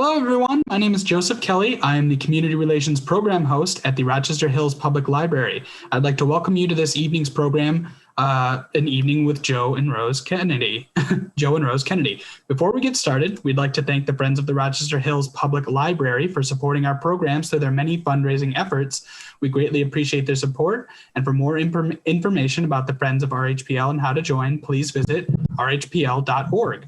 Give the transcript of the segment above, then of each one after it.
Hello, everyone. My name is Joseph Kelly. I am the Community Relations Program host at the Rochester Hills Public Library. I'd like to welcome you to this evening's program, An Evening with Joe and Rose Kennedy. Joe and Rose Kennedy. Before we get started, we'd like to thank the Friends of the Rochester Hills Public Library for supporting our programs through their many fundraising efforts. We greatly appreciate their support. And for more information about the Friends of RHPL and how to join, please visit rhpl.org.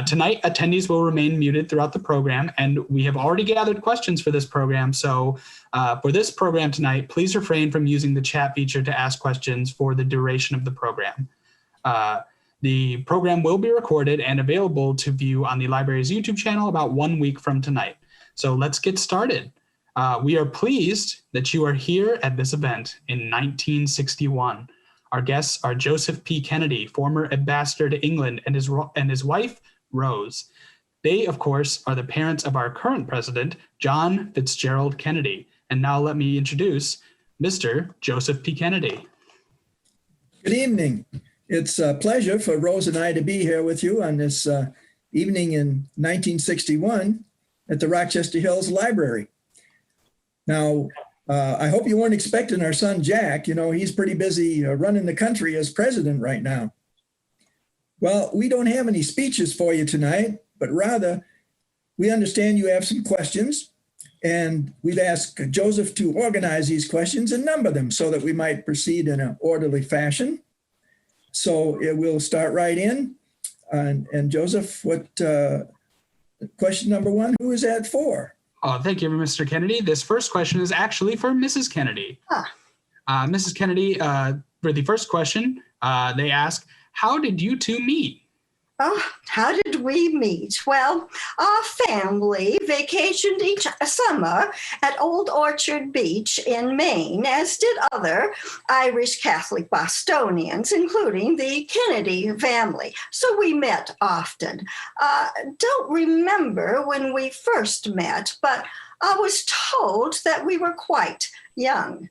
Tonight, attendees will remain muted throughout the program, and we have already gathered questions for this program. So for this program tonight, please refrain from using the chat feature to ask questions for the duration of the program. The program will be recorded and available to view on the library's YouTube channel about 1 week from tonight. So let's get started. We are pleased that you are here at this event in 1961. Our guests are Joseph P. Kennedy, former ambassador to England, and his wife, Rose. They, of course, are the parents of our current president, John Fitzgerald Kennedy. And now let me introduce Mr. Joseph P. Kennedy. Good evening. It's a pleasure for Rose and I to be here with you on this evening in 1961 at the Rochester Hills Library. Now, I hope you weren't expecting our son, Jack. You know, he's pretty busy running the country as president right now. Well, we don't have any speeches for you tonight, but rather we understand you have some questions, and we've asked Joseph to organize these questions and number them so that we might proceed in an orderly fashion. So we'll start right in. And Joseph, what question number one, who is that for? Oh, thank you, Mr. Kennedy. This first question is actually for Mrs. Kennedy. Mrs. Kennedy, for the first question, they ask, how did you two meet? Oh, how did we meet? Well, our family vacationed each summer at Old Orchard Beach in Maine, as did other Irish Catholic Bostonians, including the Kennedy family. So we met often. Don't remember when we first met, but I was told that we were quite young.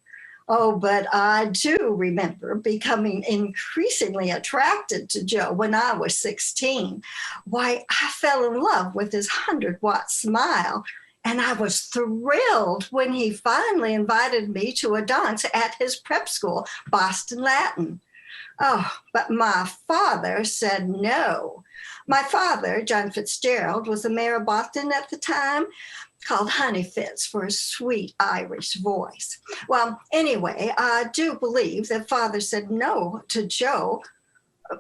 Oh, but I do remember becoming increasingly attracted to Joe when I was 16. Why, I fell in love with his 100-watt smile, and I was thrilled when he finally invited me to a dance at his prep school, Boston Latin. Oh, but my father said no. My father, John Fitzgerald, was the mayor of Boston at the time, called Honey Fitz for his sweet Irish voice. Well, anyway, I do believe that father said no to Joe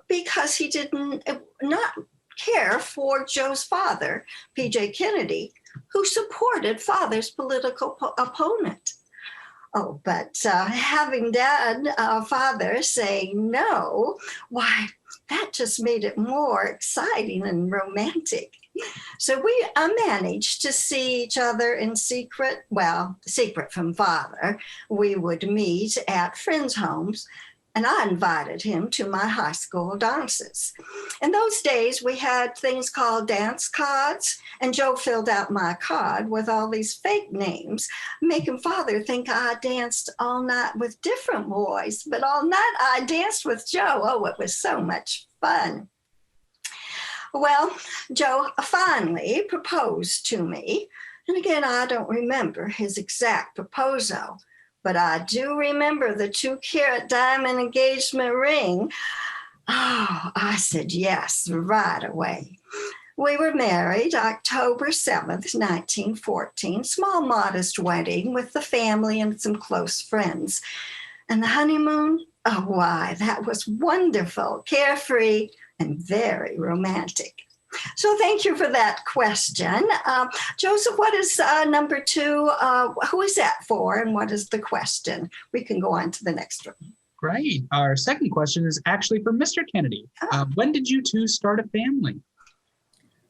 because he did not care for Joe's father, P.J. Kennedy, who supported father's political opponent. Oh, but having dad, father say no, why, that just made it more exciting and romantic. So we managed to see each other in secret, well, secret from father. We would meet at friends' homes, and I invited him to my high school dances. In those days, we had things called dance cards, and Joe filled out my card with all these fake names, making father think I danced all night with different boys, but all night I danced with Joe. Oh, it was so much fun. Well, Joe finally proposed to me. And again, I don't remember his exact proposal, but I do remember the 2-carat diamond engagement ring. Oh, I said yes right away. We were married October 7th, 1914, small, modest wedding with the family and some close friends. And the honeymoon, oh, why, that was wonderful, carefree, and very romantic. So thank you for that question. Joseph, what is number two? Who is that for, and what is the question? We can go on to the next one. Great. Our second question is actually for Mr. Kennedy. When did you two start a family?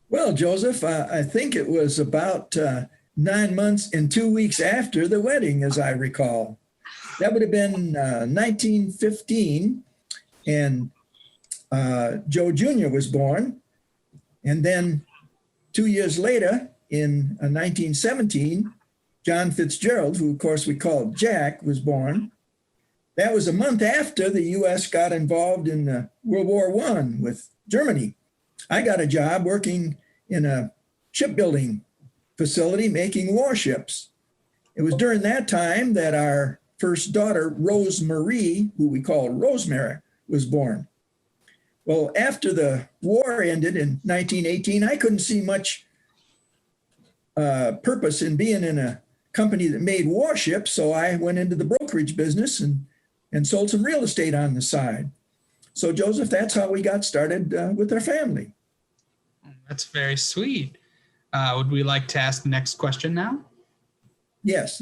Well, Joseph, I think it was about 9 months and 2 weeks after the wedding, as I recall. That would have been 1915, and Joe Jr. was born. And then 2 years later, in 1917, John Fitzgerald, who of course we called Jack, was born. That was a month after the U.S. got involved in World War I with Germany. I got a job working in a shipbuilding facility making warships. It was during that time that our first daughter, Rose Marie, who we call Rosemary, was born. Well, after the war ended in 1918, I couldn't see much purpose in being in a company that made warships, so I went into the brokerage business and sold some real estate on the side. So, Joseph, that's how we got started with our family. That's very sweet. Would we like to ask the next question now? Yes.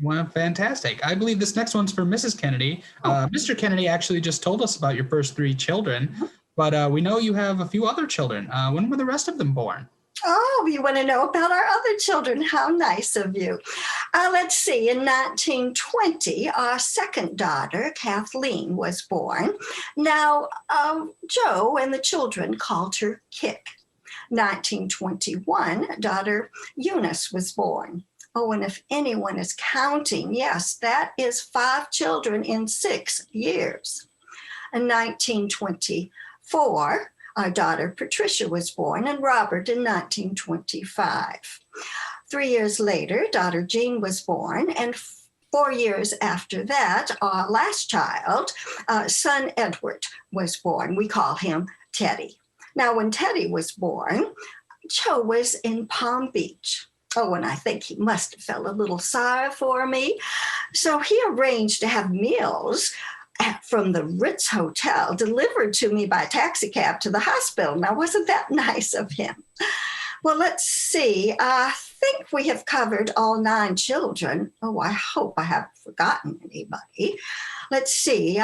Well, fantastic. I believe this next one's for Mrs. Kennedy. Mr. Kennedy actually just told us about your first three children, but we know you have a few other children. When were the rest of them born? Oh, you want to know about our other children? How nice of you. Let's see. In 1920, our second daughter, Kathleen, was born. Now, Joe and the children called her Kick. 1921, daughter Eunice was born. Oh, and if anyone is counting, yes, that is 5 children in 6 years. In 1924, our daughter Patricia was born, and Robert in 1925. 3 years later, daughter Jean was born, and 4 years after that, our last child, son Edward, was born. We call him Teddy. Now, when Teddy was born, Joe was in Palm Beach. Oh, and I think he must have felt a little sorry for me. So he arranged to have meals from the Ritz Hotel delivered to me by taxi cab to the hospital. Now, wasn't that nice of him? Well, let's see. I think we have covered all 9 children. Oh, I hope I haven't forgotten anybody. Let's see.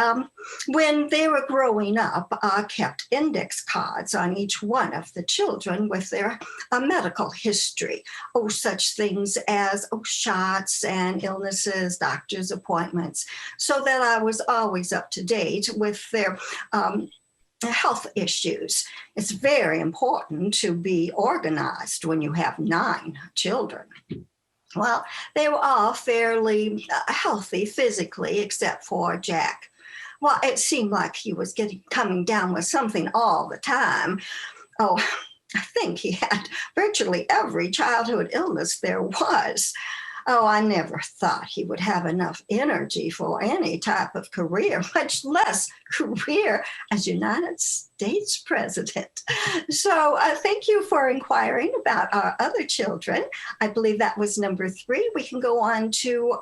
When they were growing up, I kept index cards on each one of the children with their medical history. Oh, such things as shots and illnesses, doctor's appointments, so that I was always up to date with their health issues. It's very important to be organized when you have 9 children. Well, they were all fairly healthy physically, except for Jack. Well, it seemed like he was coming down with something all the time. Oh, I think he had virtually every childhood illness there was. Oh, I never thought he would have enough energy for any type of career, much less career as United States president. So thank you for inquiring about our other children. I believe that was number 3. We can go on to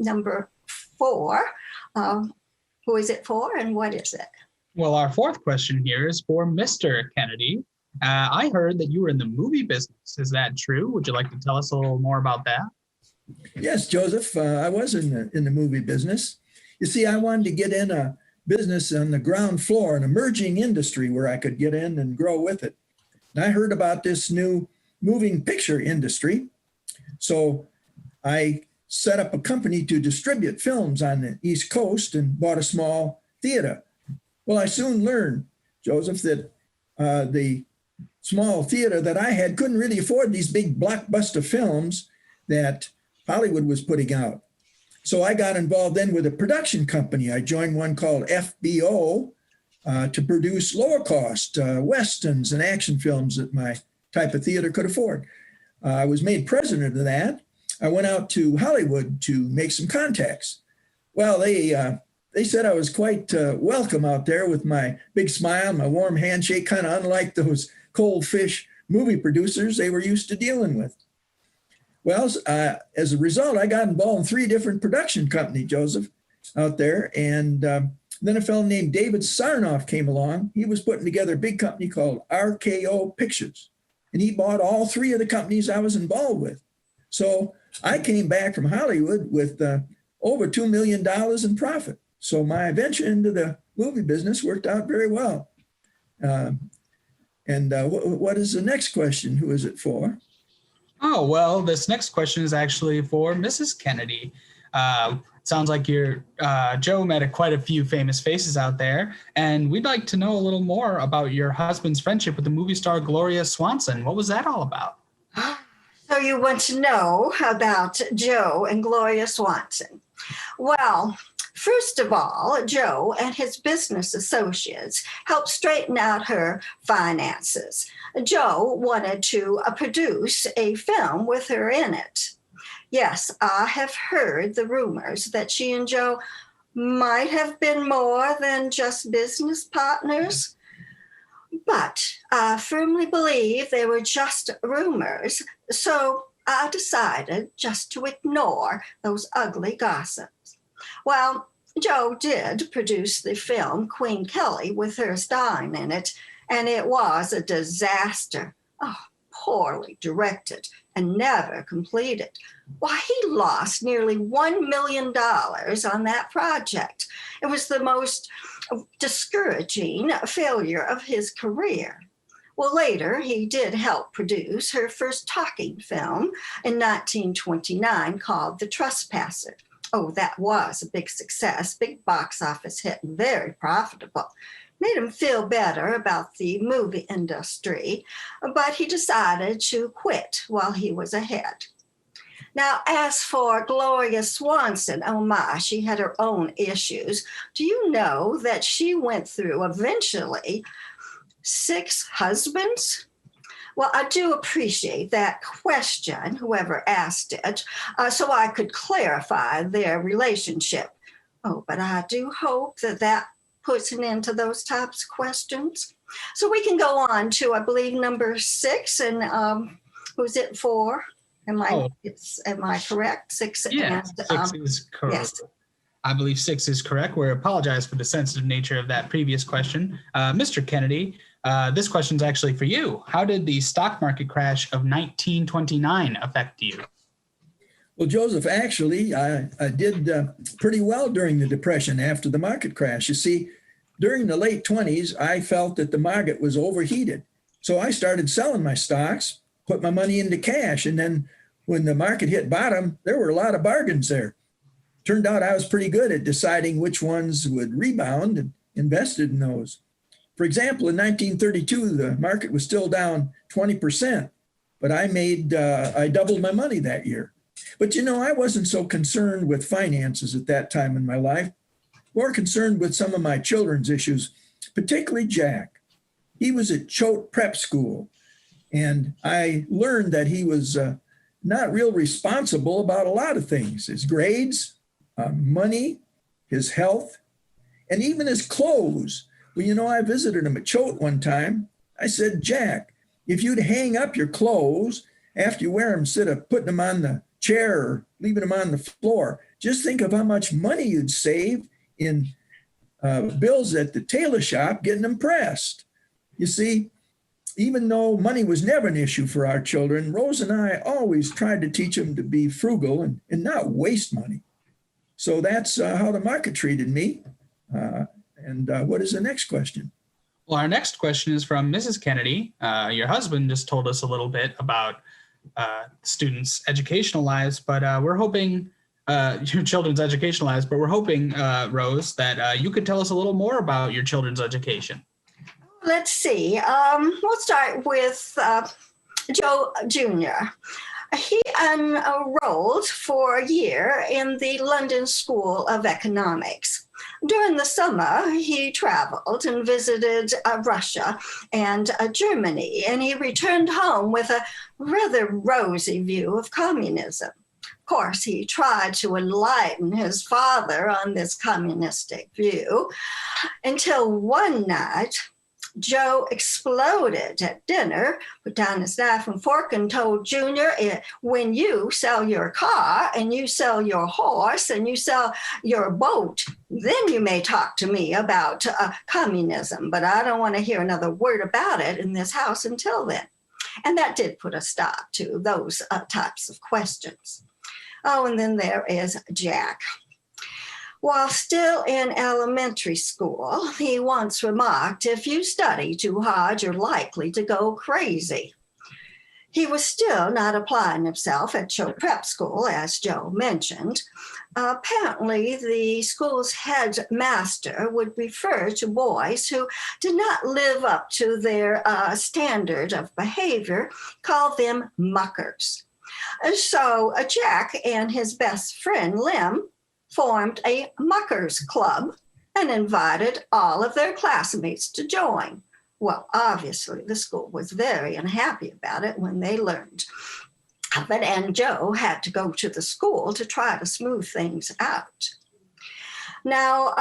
number 4. Who is it for and what is it? Well, our 4th question here is for Mr. Kennedy. I heard that you were in the movie business. Is that true? Would you like to tell us a little more about that? Yes, Joseph, I was in the movie business. You see, I wanted to get in a business on the ground floor, an emerging industry where I could get in and grow with it. And I heard about this new moving picture industry. So I set up a company to distribute films on the East Coast and bought a small theater. Well, I soon learned, Joseph, that the small theater that I had couldn't really afford these big blockbuster films that Hollywood was putting out. So I got involved then with a production company. I joined one called FBO to produce lower cost Westerns and action films that my type of theater could afford. I was made president of that. I went out to Hollywood to make some contacts. Well, they said I was quite welcome out there with my big smile, my warm handshake, kind of unlike those cold fish movie producers they were used to dealing with. Well, as a result, I got involved in 3 different production companies, Joseph, out there. And then a fellow named David Sarnoff came along. He was putting together a big company called RKO Pictures. And he bought all 3 of the companies I was involved with. So I came back from Hollywood with over $2 million in profit. So my venture into the movie business worked out very well. What is the next question? Who is it for? Oh, well, this next question is actually for Mrs. Kennedy. Sounds like Joe met quite a few famous faces out there, and we'd like to know a little more about your husband's friendship with the movie star Gloria Swanson. What was that all about? So you want to know about Joe and Gloria Swanson. Well, First of all, Joe and his business associates helped straighten out her finances. Joe wanted to produce a film with her in it. Yes, I have heard the rumors that she and Joe might have been more than just business partners, but I firmly believe they were just rumors. So I decided just to ignore those ugly gossips. Well, Joe did produce the film Queen Kelly with her starring in it, and it was a disaster. Oh, poorly directed and never completed. Why, he lost nearly $1 million on that project. It was the most discouraging failure of his career. Well, later, he did help produce her first talking film in 1929 called The Trespasser. Oh, that was a big success, big box office hit, and very profitable. Made him feel better about the movie industry, but he decided to quit while he was ahead. Now, as for Gloria Swanson, oh my, she had her own issues. Do you know that she went through eventually 6 husbands? Well, I do appreciate that question, whoever asked it, so I could clarify their relationship. Oh, but I do hope that puts an end to those types of questions. So we can go on to, I believe, number 6, and who's it for? Am I correct? 6. Yeah, and, 6 is correct. Yes. I believe 6 is correct. We apologize for the sensitive nature of that previous question. Mr. Kennedy, this question is actually for you. How did the stock market crash of 1929 affect you? Well, Joseph, actually, I did pretty well during the Depression after the market crash. You see, during the late 20s, I felt that the market was overheated. So I started selling my stocks, put my money into cash, and then when the market hit bottom, there were a lot of bargains there. Turned out I was pretty good at deciding which ones would rebound and invested in those. For example, in 1932, the market was still down 20%, but I doubled my money that year. But you know, I wasn't so concerned with finances at that time in my life, more concerned with some of my children's issues, particularly Jack. He was at Choate Prep School, and I learned that he was not real responsible about a lot of things, his grades, money, his health, and even his clothes. Well, you know, I visited him at Choate one time. I said, Jack, if you'd hang up your clothes after you wear them instead of putting them on the chair or leaving them on the floor, just think of how much money you'd save in bills at the tailor shop getting them pressed. You see, even though money was never an issue for our children, Rose and I always tried to teach them to be frugal and not waste money. So that's how the market treated me. And what is the next question? Well, our next question is from Mrs. Kennedy. Your husband just told us a little bit about students' educational lives, but we're hoping your children's educational lives, but we're hoping, Rose, that you could tell us a little more about your children's education. Let's see. We'll start with Joe Jr. He enrolled for a year in the London School of Economics. During the summer, he traveled and visited Russia and Germany, and he returned home with a rather rosy view of communism. Of course, he tried to enlighten his father on this communistic view until one night, Joe exploded at dinner, put down his knife and fork, and told Junior, when you sell your car and you sell your horse and you sell your boat, then you may talk to me about communism, but I don't want to hear another word about it in this house until then. And that did put a stop to those types of questions. Oh, and then there is Jack. While still in elementary school, he once remarked, if you study too hard, you're likely to go crazy. He was still not applying himself at Choate Prep School, as Joe mentioned. Apparently, the school's headmaster would refer to boys who did not live up to their standard of behavior, call them muckers. So Jack and his best friend, Lem, formed a muckers club and invited all of their classmates to join. Well, obviously, the school was very unhappy about it when they learned of it, and Joe had to go to the school to try to smooth things out. Now,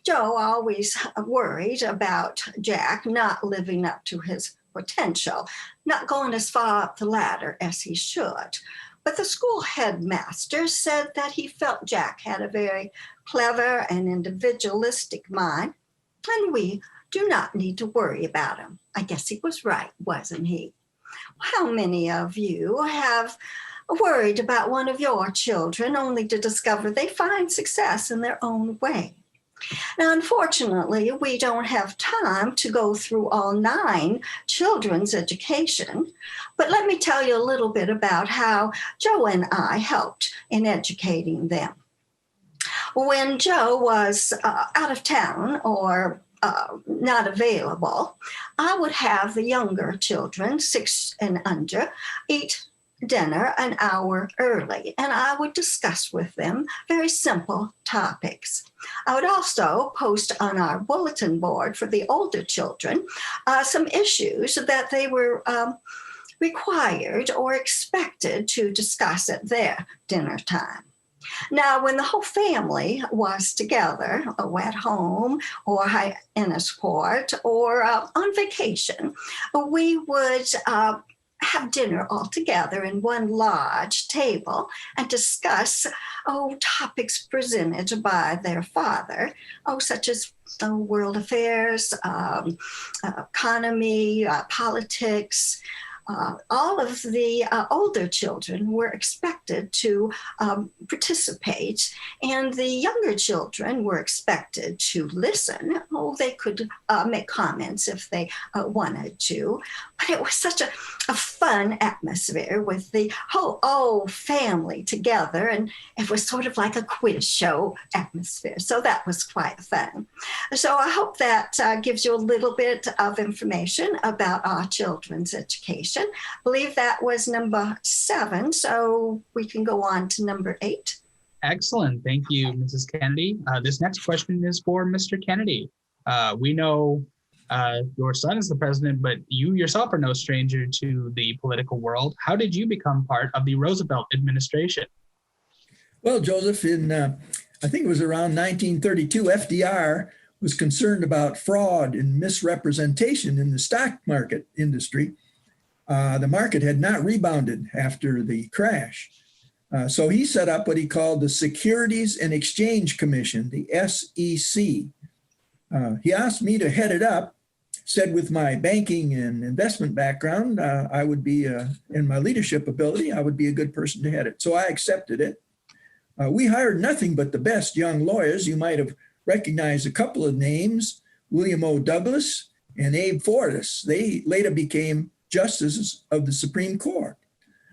Joe always worried about Jack not living up to his potential, not going as far up the ladder as he should. But the school headmaster said that he felt Jack had a very clever and individualistic mind, and we do not need to worry about him. I guess he was right, wasn't he? How many of you have worried about one of your children only to discover they find success in their own way? Now, unfortunately, we don't have time to go through all 9 children's education, but let me tell you a little bit about how Joe and I helped in educating them. When Joe was out of town or not available, I would have the younger children, 6 and under, eat dinner an hour early, and I would discuss with them very simple topics. I would also post on our bulletin board for the older children some issues that they were required or expected to discuss at their dinner time. Now, when the whole family was together, at home or in a sport or on vacation, we would have dinner all together in one large table and discuss topics presented by their father, such as world affairs, economy, politics. All of the older children were expected to participate, and the younger children were expected to listen. They could make comments if they wanted to, but it was such a fun atmosphere with the whole family together, and it was sort of like a quiz show atmosphere. So that was quite fun. So I hope that gives you a little bit of information about our children's education. I believe that was number 7, so we can go on to number 8. Excellent. Thank you, Mrs. Kennedy. This next question is for Mr. Kennedy. We know your son is the president, but you yourself are no stranger to the political world. How did you become part of the Roosevelt administration? Well, Joseph, I think it was around 1932, FDR was concerned about fraud and misrepresentation in the stock market industry. The market had not rebounded after the crash. So he set up what he called the Securities and Exchange Commission, the SEC. He asked me to head it up, said with my banking and investment background, I would be, in my leadership ability, I would be a good person to head it. So I accepted it. We hired nothing but the best young lawyers. You might have recognized a couple of names, William O. Douglas and Abe Fortas. They later became justices of the Supreme Court.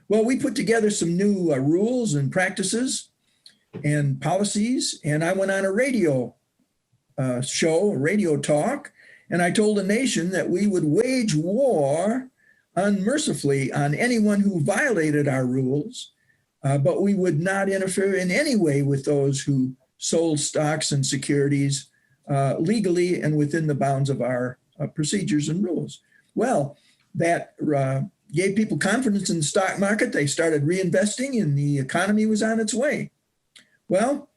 Well, we put together some new rules and practices and policies, and I went on a radio show, a radio talk, and I told the nation that we would wage war unmercifully on anyone who violated our rules, but we would not interfere in any way with those who sold stocks and securities legally and within the bounds of our procedures and rules. Well, that gave people confidence in the stock market. They started reinvesting and the economy was on its way. Well,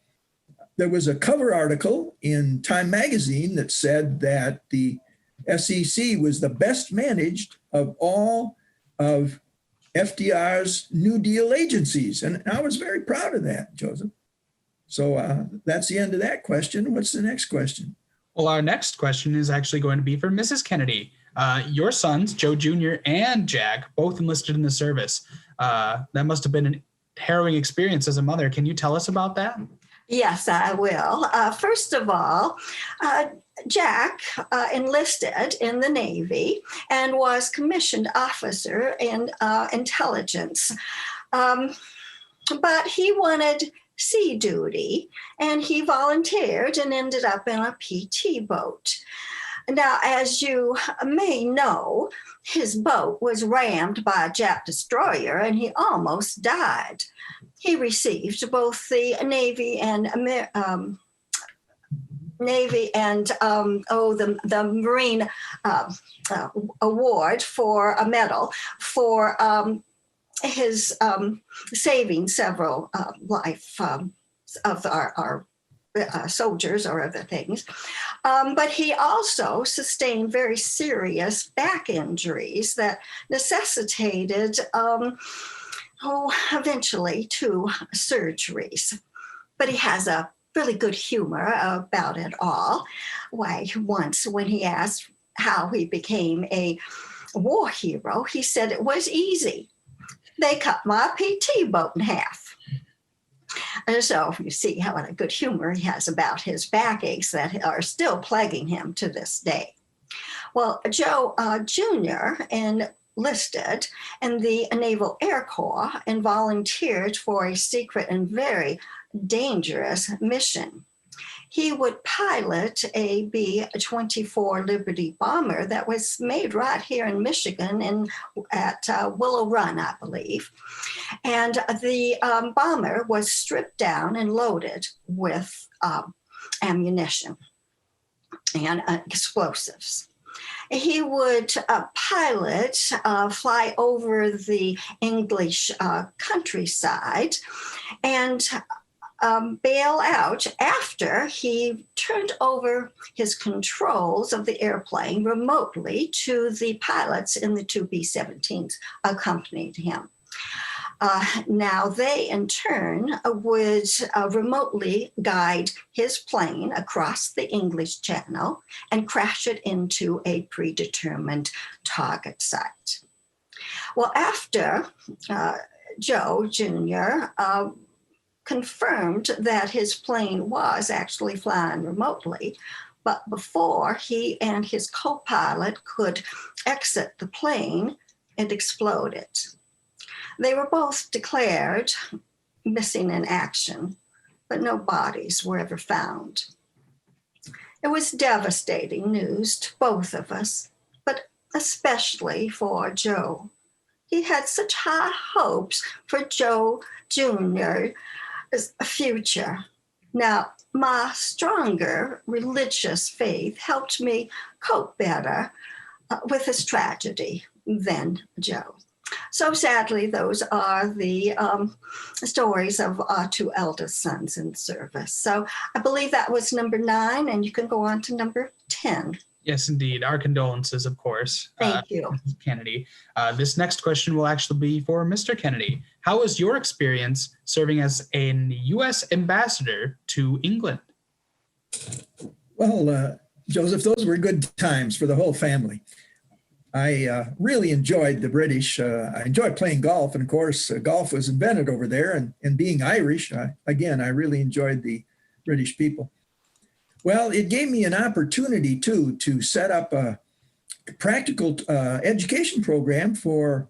there was a cover article in Time magazine that said that the SEC was the best managed of all of FDR's New Deal agencies. And I was very proud of that, Joseph. So that's the end of that question. What's the next question? Well, our next question is actually going to be for Mrs. Kennedy. Your sons, Joe Jr. and Jack, both enlisted in the service. That must have been a harrowing experience as a mother. Can you tell us about that? Yes, I will. First of all, Jack enlisted in the Navy and was commissioned officer in intelligence. But he wanted sea duty, and he volunteered and ended up in a PT boat. Now, as you may know, his boat was rammed by a Jap destroyer and he almost died. He received both the the Marine award for a medal for his saving several life of our soldiers or other things. But he also sustained very serious back injuries that necessitated eventually 2 surgeries. But he has a really good humor about it all. Why, once when he asked how he became a war hero, he said it was easy. They cut my PT boat in half. And so you see how a good humor he has about his backaches that are still plaguing him to this day. Well, Joe Jr. enlisted in the Naval Air Corps and volunteered for a secret and very dangerous mission. He would pilot a B-24 Liberty bomber that was made right here in Michigan at Willow Run, I believe. And the bomber was stripped down and loaded with ammunition and explosives. He would fly over the English countryside and bail out after he turned over his controls of the airplane remotely to the pilots in the 2 B-17s accompanied him. Now they in turn would remotely guide his plane across the English Channel and crash it into a predetermined target site. Well, after Joe Jr. Confirmed that his plane was actually flying remotely, but before he and his co-pilot could exit the plane, it exploded. They were both declared missing in action, but no bodies were ever found. It was devastating news to both of us, but especially for Joe. He had such high hopes for Joe Jr.'s future. Now, my stronger religious faith helped me cope better with his tragedy than Joe. So sadly, those are the stories of our 2 eldest sons in service. So I believe that was number 9, and you can go on to number 10. Yes, indeed. Our condolences, of course. Thank you. Mrs. Kennedy. This next question will actually be for Mr. Kennedy. How was your experience serving as an U.S. ambassador to England? Well, Joseph, those were good times for the whole family. I really enjoyed the British. I enjoyed playing golf. And of course, golf was invented over there. And being Irish, I really enjoyed the British people. Well, it gave me an opportunity, too, to set up a practical education program for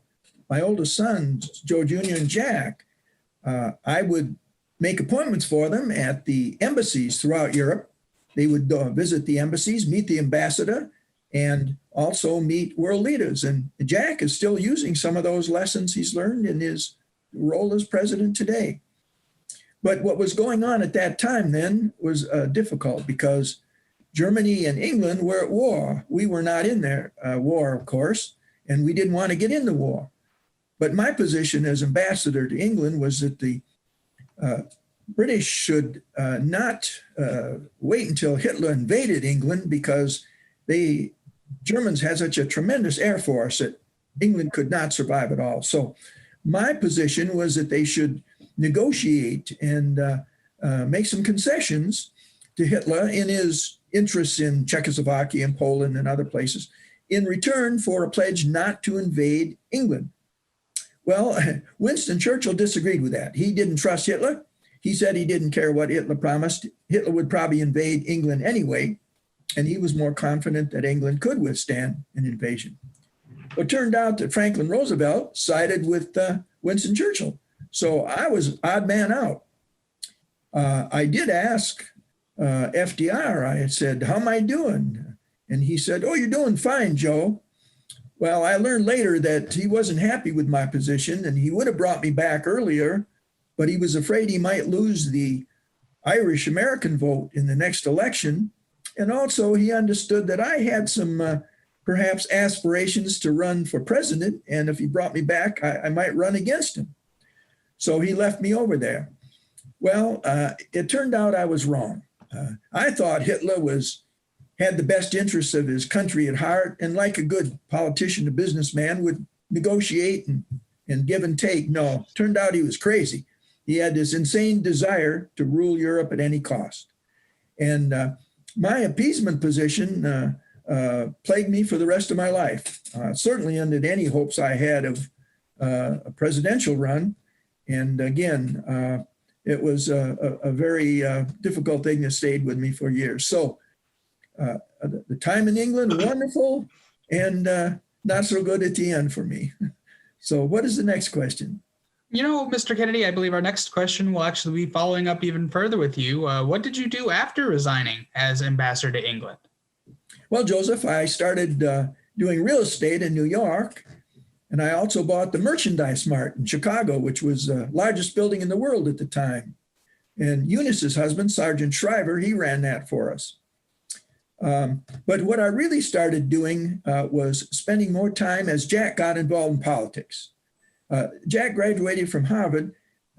my oldest sons, Joe Jr. and Jack. I would make appointments for them at the embassies throughout Europe. They would visit the embassies, meet the ambassador, and also meet world leaders. And Jack is still using some of those lessons he's learned in his role as president today. But what was going on at that time then was difficult because Germany and England were at war. We were not in their war, of course, and we didn't want to get into war. But my position as ambassador to England was that the British should not wait until Hitler invaded England because Germans had such a tremendous air force that England could not survive at all. So my position was that they should negotiate and make some concessions to Hitler in his interests in Czechoslovakia and Poland and other places in return for a pledge not to invade England. Well, Winston Churchill disagreed with that. He didn't trust Hitler. He said he didn't care what Hitler promised. Hitler would probably invade England anyway, and he was more confident that England could withstand an invasion. It turned out that Franklin Roosevelt sided with Winston Churchill. So I was odd man out. I did ask FDR, I had said, how am I doing? And he said, "Oh, you're doing fine, Joe." Well, I learned later that he wasn't happy with my position and he would have brought me back earlier, but he was afraid he might lose the Irish American vote in the next election. And also, he understood that I had some perhaps aspirations to run for president. And if he brought me back, I might run against him. So he left me over there. Well, it turned out I was wrong. I thought Hitler had the best interests of his country at heart, and like a good politician, a businessman, would negotiate and give and take. No, turned out he was crazy. He had this insane desire to rule Europe at any cost. And my appeasement position plagued me for the rest of my life. Certainly ended any hopes I had of a presidential run. And again, it was a very difficult thing that stayed with me for years. So the time in England, wonderful, and not so good at the end for me. So what is the next question? You know, Mr. Kennedy, I believe our next question will actually be following up even further with you. What did you do after resigning as ambassador to England? Well, Joseph, I started doing real estate in New York, and I also bought the Merchandise Mart in Chicago, which was the largest building in the world at the time. And Eunice's husband, Sergeant Shriver, he ran that for us. But what I really started doing was spending more time as Jack got involved in politics. Jack graduated from Harvard,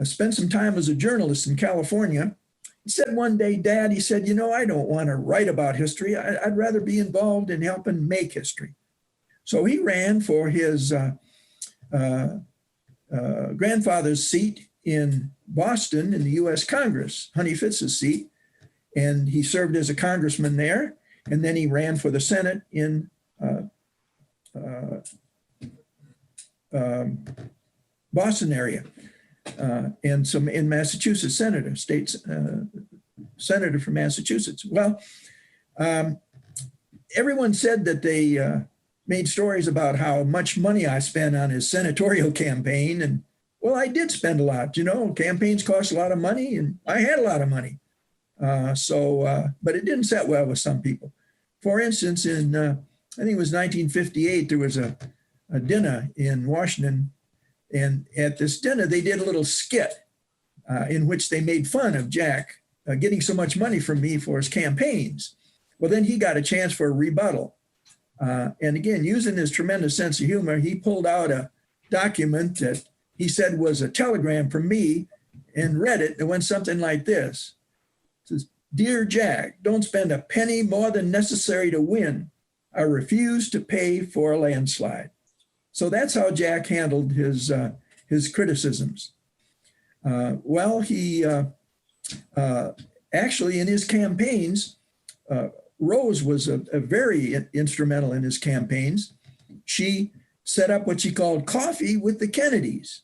spent some time as a journalist in California. He said one day, Dad, he said, I don't want to write about history. I'd rather be involved in helping make history. So he ran for his grandfather's seat in Boston in the U.S. Congress, Honey Fitz's seat, and he served as a congressman there. And then he ran for the Senate in Boston area, and some in Massachusetts, senator from Massachusetts. Well, everyone said that they made stories about how much money I spent on his senatorial campaign. And well, I did spend a lot, campaigns cost a lot of money and I had a lot of money. But it didn't set well with some people. For instance, in, I think it was 1958, there was a dinner in Washington. And at this dinner, they did a little skit in which they made fun of Jack getting so much money from me for his campaigns. Well, then he got a chance for a rebuttal. And again, using his tremendous sense of humor, he pulled out a document that he said was a telegram from me and read it. It went something like this. It says, "Dear Jack, don't spend a penny more than necessary to win. I refuse to pay for a landslide." So that's how Jack handled his criticisms. He actually in his campaigns, Rose was a very instrumental in his campaigns. She set up what she called Coffee with the Kennedys.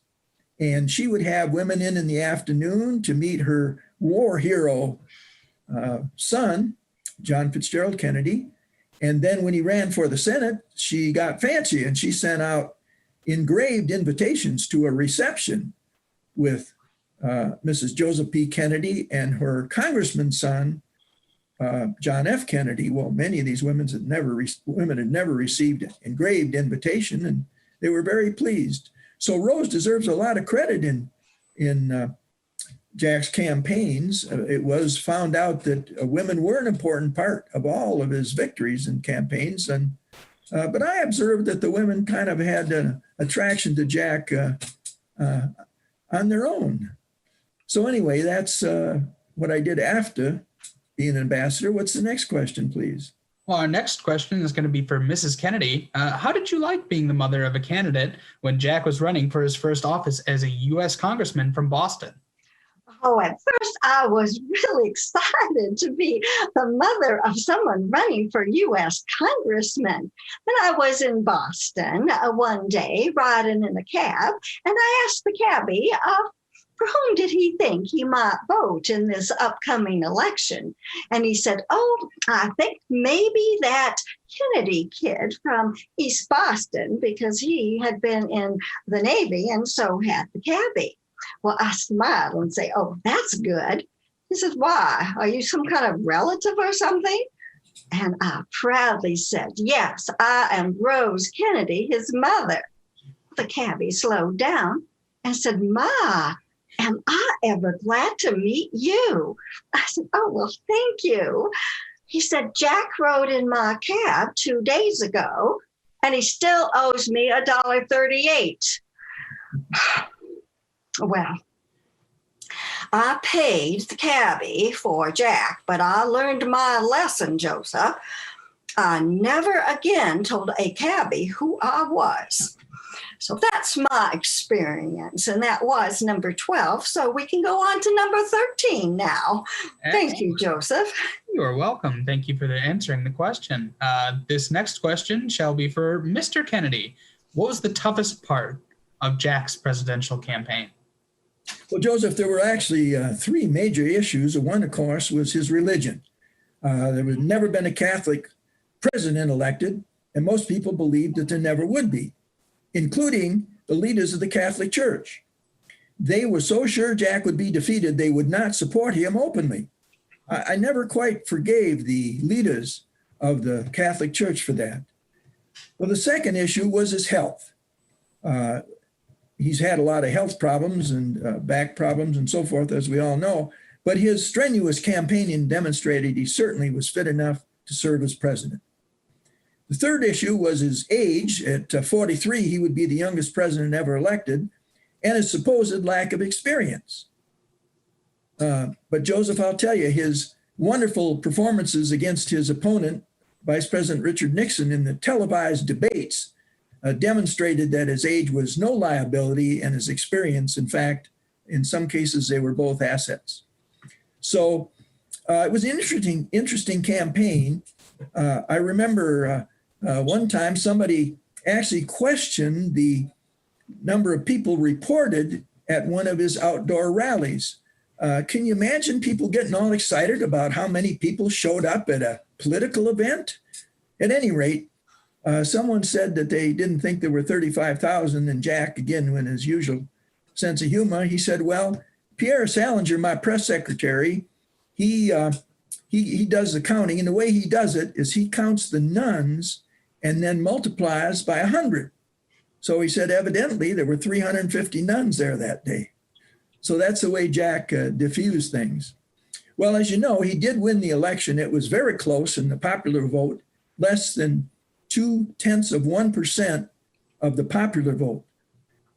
And she would have women in the afternoon to meet her war hero son, John Fitzgerald Kennedy. And then when he ran for the Senate, she got fancy and she sent out engraved invitations to a reception with Mrs. Joseph P. Kennedy and her congressman's son, John F. Kennedy. Well, many of these women had never received an engraved invitation, and they were very pleased. So Rose deserves a lot of credit in Jack's campaigns. It was found out that women were an important part of all of his victories and campaigns. But I observed that the women kind of had an attraction to Jack on their own. So anyway, that's what I did after being an ambassador. What's the next question, please? Well, our next question is going to be for Mrs. Kennedy. How did you like being the mother of a candidate when Jack was running for his first office as a U.S. congressman from Boston? Oh, at first I was really excited to be the mother of someone running for U.S. congressman. When I was in Boston one day riding in a cab, and I asked the cabbie, for whom did he think he might vote in this upcoming election? And he said, "Oh, I think maybe that Kennedy kid from East Boston, because he had been in the Navy and so had the cabbie." Well, I smiled and say, "Oh, that's good." He says, "Why? Are you some kind of relative or something?" And I proudly said, yes, I am Rose Kennedy, his mother. The cabbie slowed down and said, Ma, am I ever glad to meet you? I said, oh, well, thank you. He said, Jack rode in my cab 2 days ago, and he still owes me $1.38. Well, I paid the cabbie for Jack, but I learned my lesson, Joseph. I never again told a cabbie who I was. So that's my experience, and that was number 12. So we can go on to number 13 now. Thank you, Joseph. You are welcome. Thank you for answering the question. This next question shall be for Mr. Kennedy. What was the toughest part of Jack's presidential campaign? Well, Joseph, there were actually 3 major issues. One, of course, was his religion. There had never been a Catholic president elected, and most people believed that there never would be, including the leaders of the Catholic Church. They were so sure Jack would be defeated, they would not support him openly. I never quite forgave the leaders of the Catholic Church for that. Well, the second issue was his health. He's had a lot of health problems and back problems and so forth, as we all know, but his strenuous campaigning demonstrated he certainly was fit enough to serve as president. The third issue was his age. At 43, he would be the youngest president ever elected, and his supposed lack of experience. But Joseph, I'll tell you, his wonderful performances against his opponent, Vice President Richard Nixon, in the televised debates demonstrated that his age was no liability and his experience, in fact, in some cases, they were both assets. So it was an interesting campaign. I remember one time somebody actually questioned the number of people reported at one of his outdoor rallies. Can you imagine people getting all excited about how many people showed up at a political event? At any rate, someone said that they didn't think there were 35,000, and Jack, again, with his usual sense of humor, he said, well, Pierre Salinger, my press secretary, he does the counting, and the way he does it is he counts the nuns and then multiplies by 100. So he said, evidently, there were 350 nuns there that day. So that's the way Jack diffused things. Well, as you know, he did win the election. It was very close in the popular vote, less than 0.2% of the popular vote.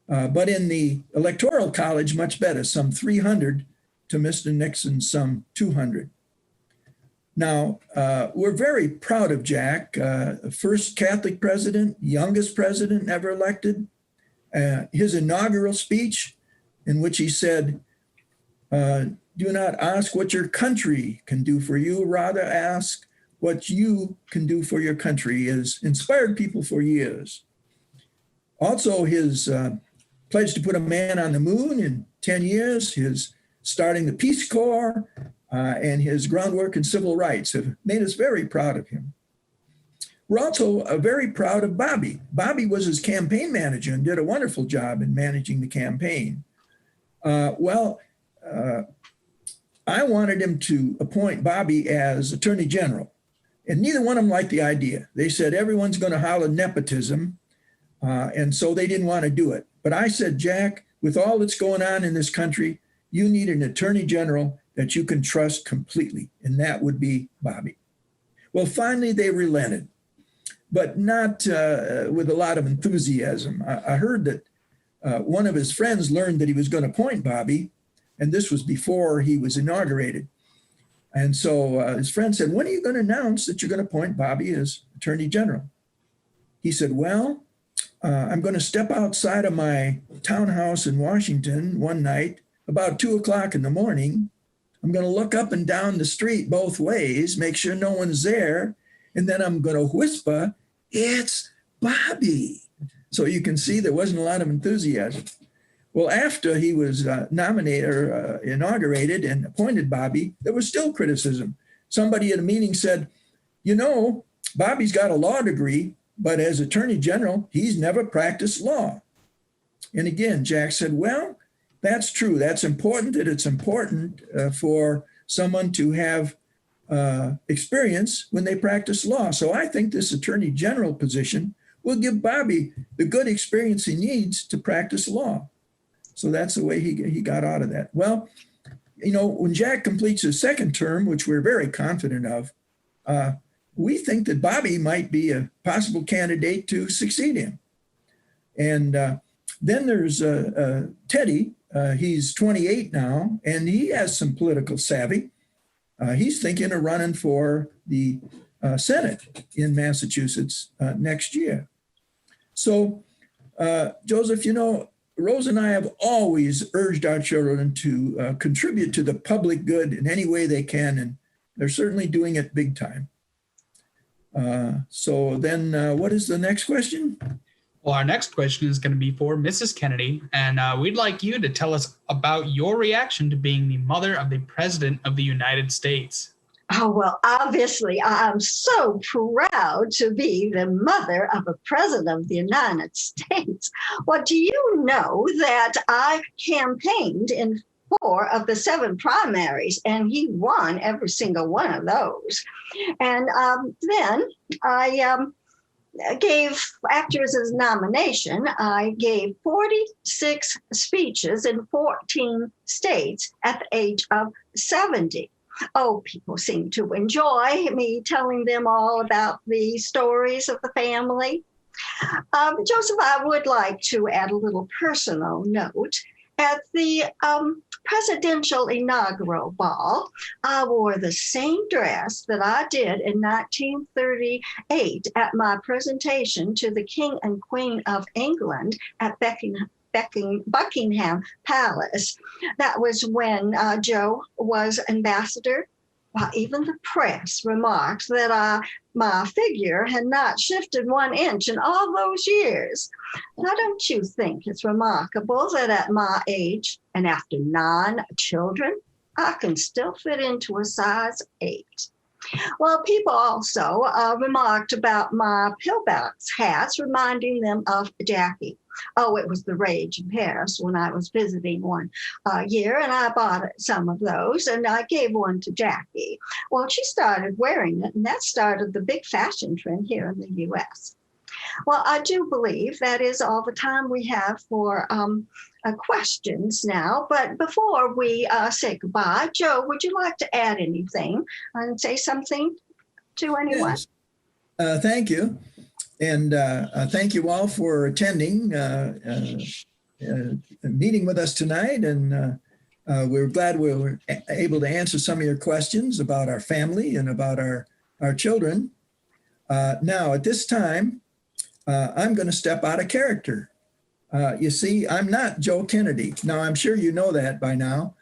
But in the Electoral College, much better, some 300 to Mr. Nixon, some 200. Now, we're very proud of Jack, first Catholic president, youngest president ever elected. His inaugural speech, in which he said, do not ask what your country can do for you, rather ask what you can do for your country, has inspired people for years. Also, his pledge to put a man on the moon in 10 years, his starting the Peace Corps, and his groundwork in civil rights have made us very proud of him. We're also very proud of Bobby. Bobby was his campaign manager and did a wonderful job in managing the campaign. I wanted him to appoint Bobby as Attorney General, and neither one of them liked the idea. They said everyone's going to holler nepotism, and so they didn't want to do it. But I said, Jack, with all that's going on in this country, you need an Attorney General that you can trust completely, and that would be Bobby. Well, finally, they relented, but not with a lot of enthusiasm. I heard that one of his friends learned that he was going to appoint Bobby, and this was before he was inaugurated. And so his friend said, when are you going to announce that you're going to appoint Bobby as Attorney General? He said, well, I'm going to step outside of my townhouse in Washington one night about 2:00 in the morning. I'm going to look up and down the street both ways, make sure no one's there, and then I'm going to whisper, it's Bobby. So you can see there wasn't a lot of enthusiasm. Well, after he was nominated or inaugurated and appointed Bobby, there was still criticism. Somebody at a meeting said, you know, Bobby's got a law degree, but as Attorney General, he's never practiced law. And again, Jack said, well, that's true. That's important, that it's important for someone to have experience when they practice law. So I think this attorney general position will give Bobby the good experience he needs to practice law. So that's the way he got out of that. Well, you know, when Jack completes his second term, which we're very confident of, we think that Bobby might be a possible candidate to succeed him. And then there's Teddy. He's 28 now, and he has some political savvy. He's thinking of running for the Senate in Massachusetts next year. So, Joseph, you know, Rose and I have always urged our children to contribute to the public good in any way they can, and they're certainly doing it big time. So then what is the next question? Well, our next question is going to be for Mrs. Kennedy, and we'd like you to tell us about your reaction to being the mother of the President of the United States. Oh, well, obviously, I'm so proud to be the mother of a president of the United States. Well, do you know that I campaigned in 4 of the 7 primaries, and he won every single one of those. And then I gave, after his nomination, I gave 46 speeches in 14 states at the age of 70. Oh, people seem to enjoy me telling them all about the stories of the family. Joseph, I would like to add a little personal note. At the presidential inaugural ball, I wore the same dress that I did in 1938 at my presentation to the King and Queen of England at Buckingham Palace. That was when Joe was ambassador. Well, even the press remarked that my figure had not shifted 1 inch in all those years. Now, don't you think it's remarkable that at my age and after 9 children, I can still fit into a size 8? Well, people also remarked about my pillbox hats, reminding them of Jackie. Oh, it was the rage in Paris when I was visiting one year, and I bought some of those, and I gave one to Jackie. Well, she started wearing it, and that started the big fashion trend here in the U.S. Well, I do believe that is all the time we have for questions now. But before we say goodbye, Joe, would you like to add anything and say something to anyone? Yes. Thank you. And thank you all for attending, meeting with us tonight. And we're glad we were able to answer some of your questions about our family and about our children. Now, at this time, I'm going to step out of character. You see, I'm not Joe Kennedy. Now, I'm sure you know that by now,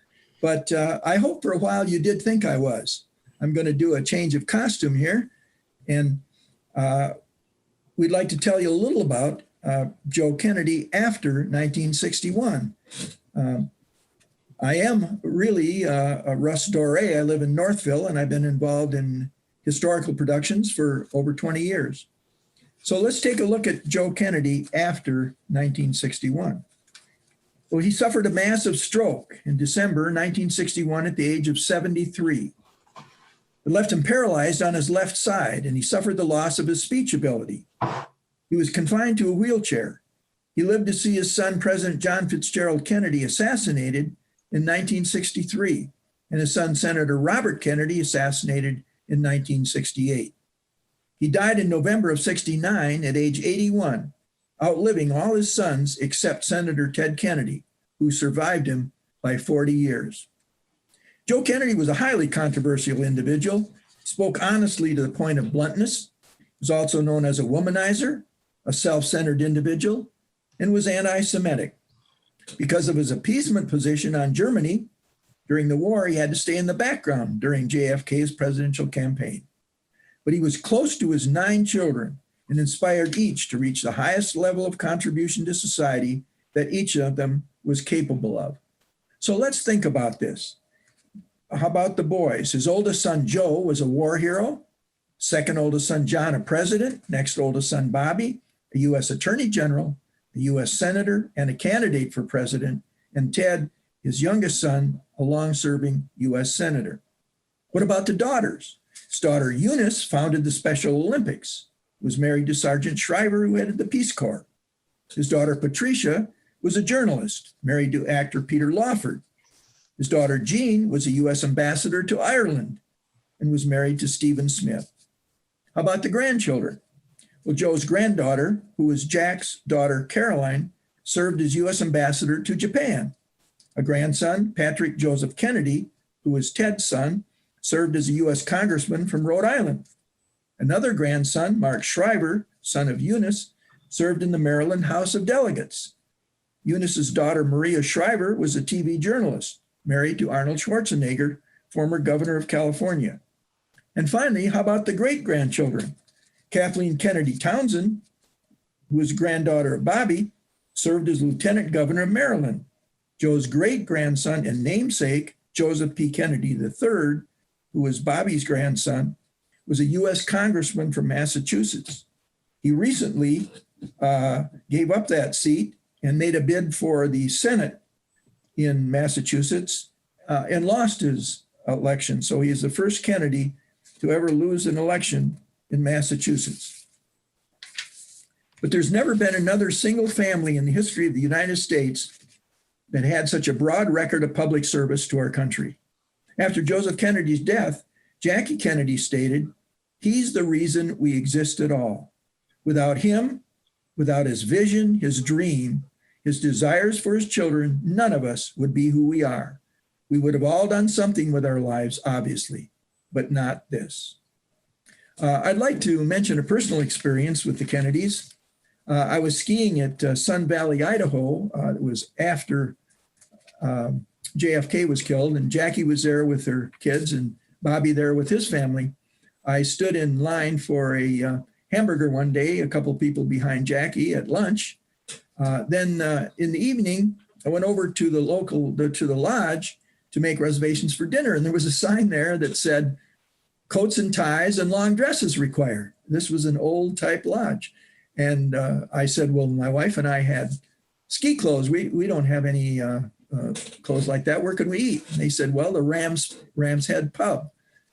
but I hope for a while you did think I was. I'm going to do a change of costume here. And we'd like to tell you a little about Joe Kennedy after 1961. I am really a Russ Doré. I live in Northville, and I've been involved in historical productions for over 20 years. So let's take a look at Joe Kennedy after 1961. Well, he suffered a massive stroke in December 1961 at the age of 73. It left him paralyzed on his left side, and he suffered the loss of his speech ability. He was confined to a wheelchair. He lived to see his son, President John Fitzgerald Kennedy, assassinated in 1963, and his son, Senator Robert Kennedy, assassinated in 1968. He died in November of 69 at age 81, outliving all his sons except Senator Ted Kennedy, who survived him by 40 years. Joe Kennedy was a highly controversial individual, spoke honestly to the point of bluntness, was also known as a womanizer, a self-centered individual, and was anti-Semitic. Because of his appeasement position on Germany during the war, he had to stay in the background during JFK's presidential campaign. But he was close to his 9 children and inspired each to reach the highest level of contribution to society that each of them was capable of. So let's think about this. How about the boys? His oldest son, Joe, was a war hero. Second oldest son, John, a president. Next oldest son, Bobby, a U.S. Attorney General, a U.S. Senator, and a candidate for president. And Ted, his youngest son, a long-serving U.S. Senator. What about the daughters? His daughter Eunice founded the Special Olympics, was married to Sergeant Shriver, who headed the Peace Corps. His daughter Patricia was a journalist, married to actor Peter Lawford. His daughter Jean was a U.S. ambassador to Ireland and was married to Stephen Smith. How about the grandchildren? Well, Joe's granddaughter, who was Jack's daughter Caroline, served as U.S. ambassador to Japan. A grandson, Patrick Joseph Kennedy, who was Ted's son, served as a U.S. congressman from Rhode Island. Another grandson, Mark Shriver, son of Eunice, served in the Maryland House of Delegates. Eunice's daughter, Maria Shriver, was a TV journalist, married to Arnold Schwarzenegger, former governor of California. And finally, how about the great-grandchildren? Kathleen Kennedy Townsend, who was granddaughter of Bobby, served as lieutenant governor of Maryland. Joe's great-grandson and namesake, Joseph P. Kennedy III, who was Bobby's grandson, was a U.S. congressman from Massachusetts. He recently gave up that seat and made a bid for the Senate in Massachusetts and lost his election. So he is the first Kennedy to ever lose an election in Massachusetts. But there's never been another single family in the history of the United States that had such a broad record of public service to our country. After Joseph Kennedy's death, Jackie Kennedy stated, "He's the reason we exist at all. Without him, without his vision, his dream, his desires for his children, none of us would be who we are. We would have all done something with our lives, obviously, but not this." I'd like to mention a personal experience with the Kennedys. I was skiing at Sun Valley, Idaho. It was after JFK was killed, and Jackie was there with her kids and Bobby there with his family. I stood in line for a hamburger one day, a couple people behind Jackie at lunch. Then in the evening, I went over to the lodge to make reservations for dinner. And there was a sign there that said, "Coats and ties and long dresses required." This was an old type lodge. And I said, well, my wife and I had ski clothes. We don't have any clothes like that. Where can we eat? And they said, well, the Ram's Head Pub.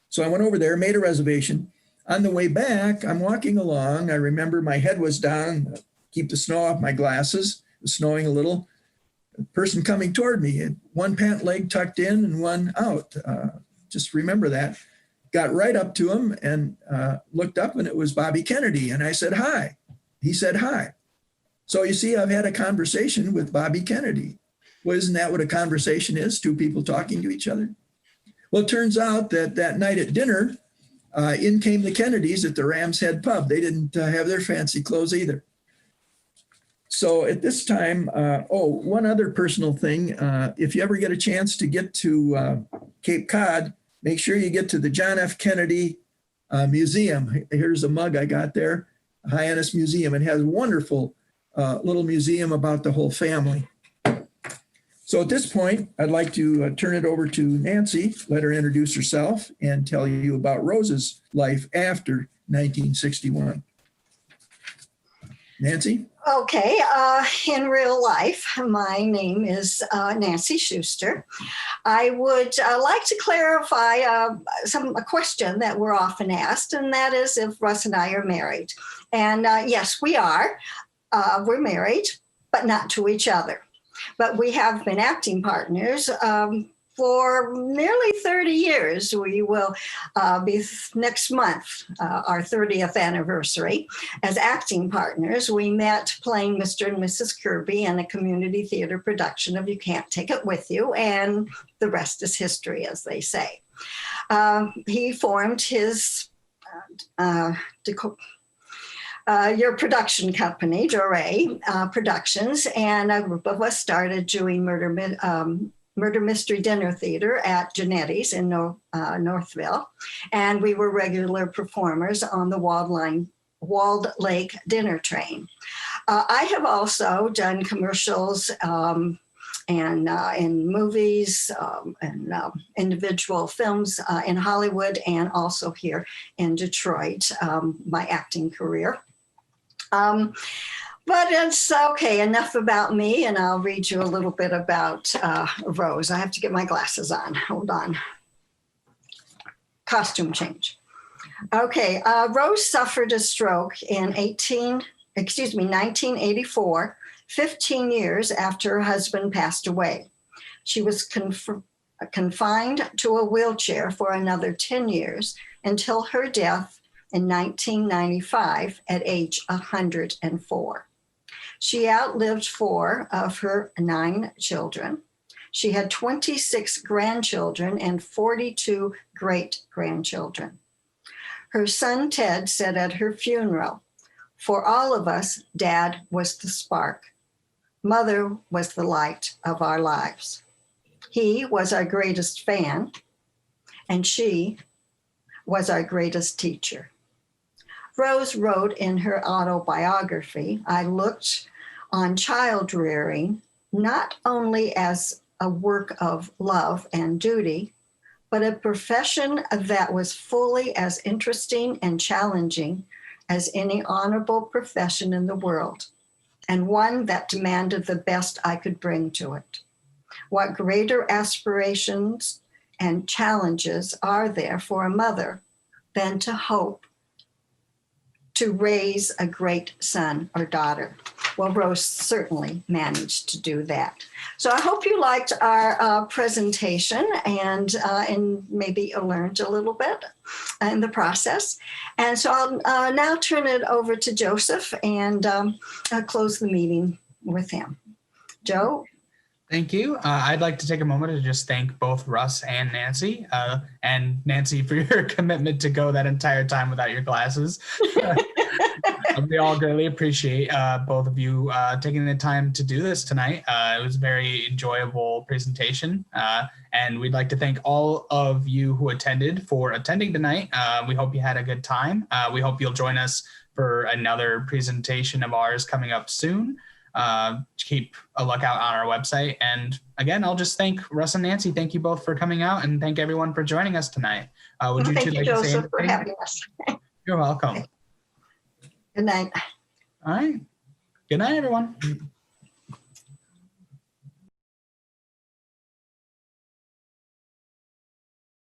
So I went over there, made a reservation. On the way back, I'm walking along. I remember my head was down, keep the snow off my glasses. It was snowing a little. A person coming toward me, one pant leg tucked in and one out. Just remember that. Got right up to him and looked up, and it was Bobby Kennedy. And I said, hi. He said, hi. So you see, I've had a conversation with Bobby Kennedy. Well, isn't that what a conversation is? Two people talking to each other? Well, it turns out that that night at dinner, in came the Kennedys at the Ram's Head Pub. They didn't have their fancy clothes either. So at this time, one other personal thing. If you ever get a chance to get to Cape Cod, make sure you get to the John F. Kennedy Museum. Here's a mug I got there, Hyannis Museum. It has a wonderful little museum about the whole family. So at this point, I'd like to turn it over to Nancy, let her introduce herself and tell you about Rose's life after 1961. Nancy? Okay, in real life, my name is Nancy Schuster. I would like to clarify a question that we're often asked, and that is if Russ and I are married. And yes, we are. We're married, but not to each other. But we have been acting partners for nearly 30 years. We will be next month, our 30th anniversary as acting partners. We met playing Mr. and Mrs. Kirby in a community theater production of You Can't Take It With You, and the rest is history, as they say. He formed his your production company, Doré Productions, and a group of us started doing Murder Mystery Dinner Theater at Genetti's in Northville, and we were regular performers on the Walled Lake Dinner Train. I have also done commercials and in movies and individual films in Hollywood and also here in Detroit, my acting career. But it's okay, enough about me, and I'll read you a little bit about Rose. I have to get my glasses on. Hold on. costume change. Okay, Rose suffered a stroke in 1984, 15 years after her husband passed away. She was confined to a wheelchair for another 10 years until her death in 1995 at age 104. She outlived 4 of her 9 children. She had 26 grandchildren and 42 great-grandchildren. Her son Ted said at her funeral, "For all of us, Dad was the spark. Mother was the light of our lives. He was our greatest fan, and she was our greatest teacher." Rose wrote in her autobiography, "I looked on child rearing not only as a work of love and duty, but a profession that was fully as interesting and challenging as any honorable profession in the world, and one that demanded the best I could bring to it. What greater aspirations and challenges are there for a mother than to hope to raise a great son or daughter?" Well, Rose certainly managed to do that. So I hope you liked our presentation and maybe learned a little bit in the process. And so I'll now turn it over to Joseph and close the meeting with him. Joe? Thank you. I'd like to take a moment to just thank both Russ and Nancy for your commitment to go that entire time without your glasses. We all greatly appreciate both of you taking the time to do this tonight. It was a very enjoyable presentation, and we'd like to thank all of you who attended for attending tonight. We hope you had a good time. We hope you'll join us for another presentation of ours coming up soon. Keep a lookout on our website. And again, I'll just thank Russ and Nancy. Thank you both for coming out, and thank everyone for joining us tonight. Would you Thank two you, like to say Joseph, for anything? having us. You're welcome. Good night. All right. Good night, everyone.